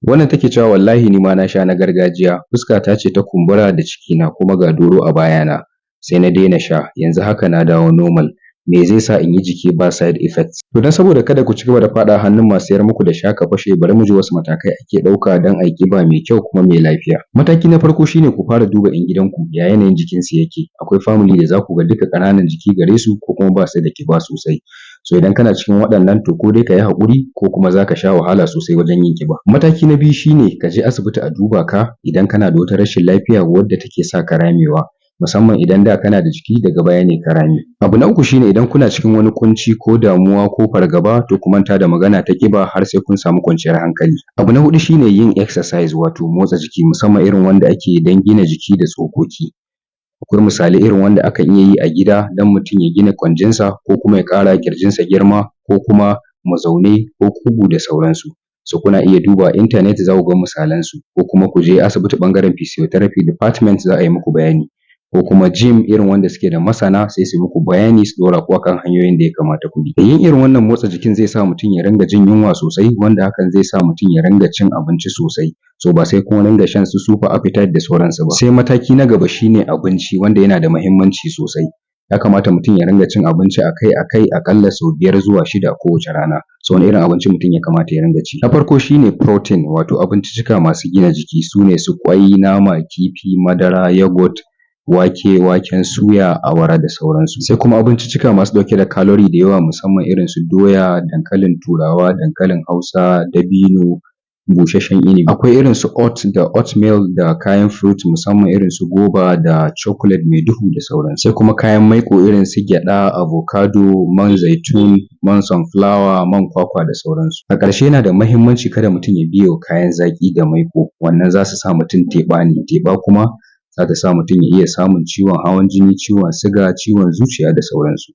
Wannan take cewa wallahi ni ma na sha na gargajiya, fuskata ce ta kumbura da cikina kuma ga doro a bayana. Sai na daina sha, yanzu haka na dawo normal. Me zai sa in yi jiki ba side effects? To don saboda kada ku ci gaba da faɗawa hannun masu sayar muku da sha ka fashe, bari mu ji wasu matakai ake ɗauka don a yi ƙiba mai kyau kuma mai lafiya. Mataki na farko shine ku fara duba 'yan gidanku ya yanayin jikinsu yake. Akwai family da za ku ga duka ƙananan jiki gare su ko kuma ba su da ƙiba sosai. So idan kana cikin waɗannan to ko dai ka yi haƙuri ko kuma za ka sha wahala sosai wajen yin ƙiba. Mataki na biyu shine ka je asibiti a duba ka idan kana da wata rashin lafiya wadda take sa ka ramewa. Musamman idan da kana da jiki daga baya ne ka rame. Abu na uku shine idan kuna cikin wani ƙunci ko damuwa ko fargaba to ku manta da magana ta ƙiba har sai kun samu kwanciyar hankali. Abu na huɗu shine yin exercise wato motsa jiki musamman irin wanda ake yi don gina jiki da tsokoki. Akwai misalai irin wanda akan iya yi a gida don mutum ya gina ƙwanjinsa ko kuma ya ƙara ƙirjinsa girma ko kuma mazaune ko ƙugu da sauransu. So kuna iya duba a intanet za ku ga misalansu ko kuma ku je asibiti ɓangaren physiotherapy department za a yi muku bayani. Ko kuma gym irin wanda suke da masana sai su muku bayani su ɗora ku akan hanyoyin da ya kamata ku bi. Yin irin wannan motsa jikin zai sa mutum ya ringa jin yunwa sosai wanda hakan zai sa mutum ya ringa cin abinci sosai. So ba sai kun ringa shan su super appetite da sauransu ba. Sai mataki na gaba shine abinci wanda yana da muhimmanci sosai. Ya kamata mutum ya ringa cin abinci akai-akai aƙalla sau 5 zuwa 6 kowace rana. So wane irin abinci mutum ya kamata ya ringa ci? Na farko shine protein wato abinciccika masu gina jiki su ne su ƙwai, nama, kifi, madara, yogurt, wake, waken suya, awara da sauransu. Sai kuma abinciccika masu ɗauke da calorie da yawa musamman irin su doya, dankalin turawa, dankalin hausa, dabino, busasshen inibi. Akwai irin su oat da oatmeal da kayan fruit musamman irin su goba da chocolate mai duhu da sauransu. Sai kuma kayan maiƙo irin su gyaɗa, avocado, man zaitun, man sunflower, man kwakwa da sauransu. A ƙarshe yana da muhimmanci kada mutum ya biye wa kayan zaƙi da maiƙo, wannan za su sa mutum teɓa ne, teɓa kuma za ta sa mutum ya iya samun ciwon hawan jini, ciwon siga, ciwon zuciya da sauransu.